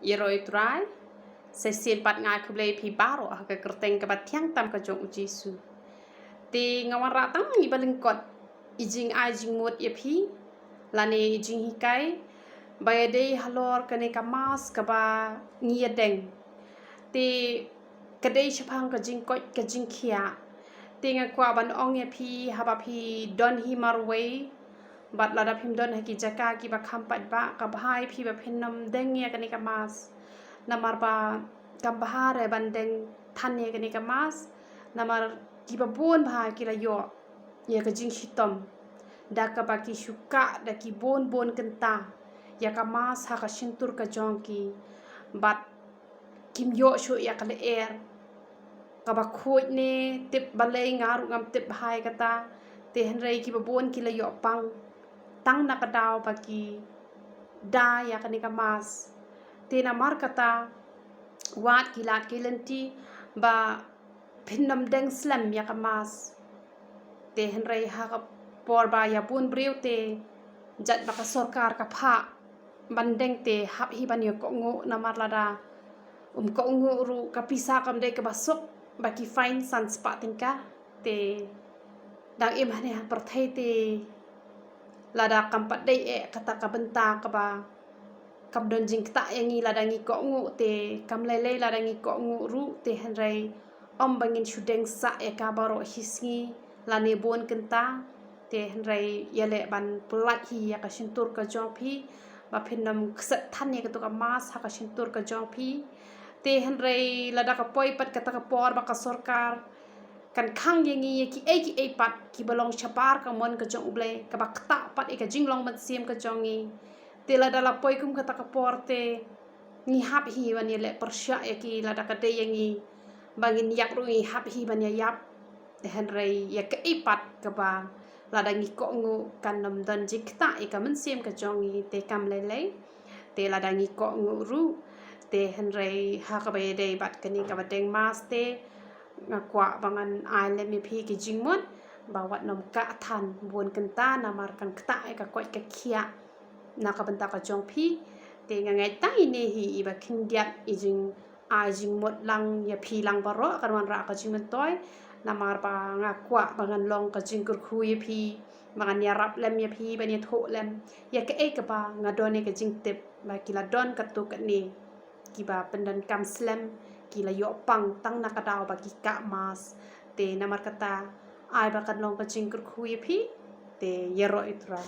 Yeroi trai, sesien pat ngai kublei pi baro ke kerteng ke batiang tam ke jong ujisu. Ti ngawan ratang i balingkot ijing ai jing mut ye pi lani ijing hikai bayade halor kene kamas ke ba ngia deng. Ti kedai chapang ke jing kot ke jing kia. Ti ngakwa ban ong ye pi haba pi don hi marway bat lada phim don haki jaka ki ba khampat ba ka bhai phi ba phinnam deng ye kani ka mas namar ba kam bahare bandeng than ye kani ka mas namar ki ba bon bha ki la yo ye ka jing hitom da ka ba ki suka da ki bon kenta ya ka mas ha ka shintur ka jongki bat kim yo shu ya ka le er ka ba khoj ne tip balei ngaru ngam tip bhai kata te henrei ki ba bon ki la yo pang tang na kadao bagi da ya kanika mas tena mar kata wat kilat kilenti ba phinnam deng slam ya kamas te henrei ha ka por ba ya bun breu te jat ba ka sarkar ka pha bandeng te hap hi ban yo ko ngo na mar lada ko ngo ru ka pisa kam de ka basuk ba ki fine san spa tingka te dang im hane ha perthai te lada kampat dei kata ka benta ka ba kam don jing ta yangi lada ngi ko ngu te kam lele lada ngi ko ngu ru te henrei om bangin shudeng sa ka baro hisngi lane bon kenta te henrei yale ban plat hi ya ka shintur ka jongpi ba phinnam ksat than ye ka to ka mas ha ka shintur ka jongpi te henrei lada ka poi pat kata ka por ba ka sarkar kan khang yengi ki ai pat ki balong chapar ka mon ka jong ble ka bakta pat ka jinglong mat sim ka jongi tela dala poi kum kata ka porte ni hap hi wan ye le persya ki lada ka de yengi bangin yak ru hi hap hi ban ya yap henrei ya ka pat ka ba lada ngi ko ngu kan nam dan jikta ka men sim ka jongi te kam lele te lada ngi ko ngu ru te henrei ha ka ba de bat kani ka ba deng mas te ngakwa bangan ai le mi phi ki jingmon bawat nom ka than buon kenta namar kan kta ka koi ka khia na ka benta ka jong phi te ngai tai ne hi iba khindiat ijing ai jing mot lang ya phi lang baro kan wan ra ka jing toy namar ba ngakwa bangan long ka jing kur khu ye phi bangan ya rap lem ya phi ban ya tho lem ya ka ba ngadone ka jing tip ba kila don ka tu ka ni kiba pendan kam slam kila yo pang tang na kadao ba ki ka mas te namar kata ai ba kan long ka jing kur khu ye phi te yero itra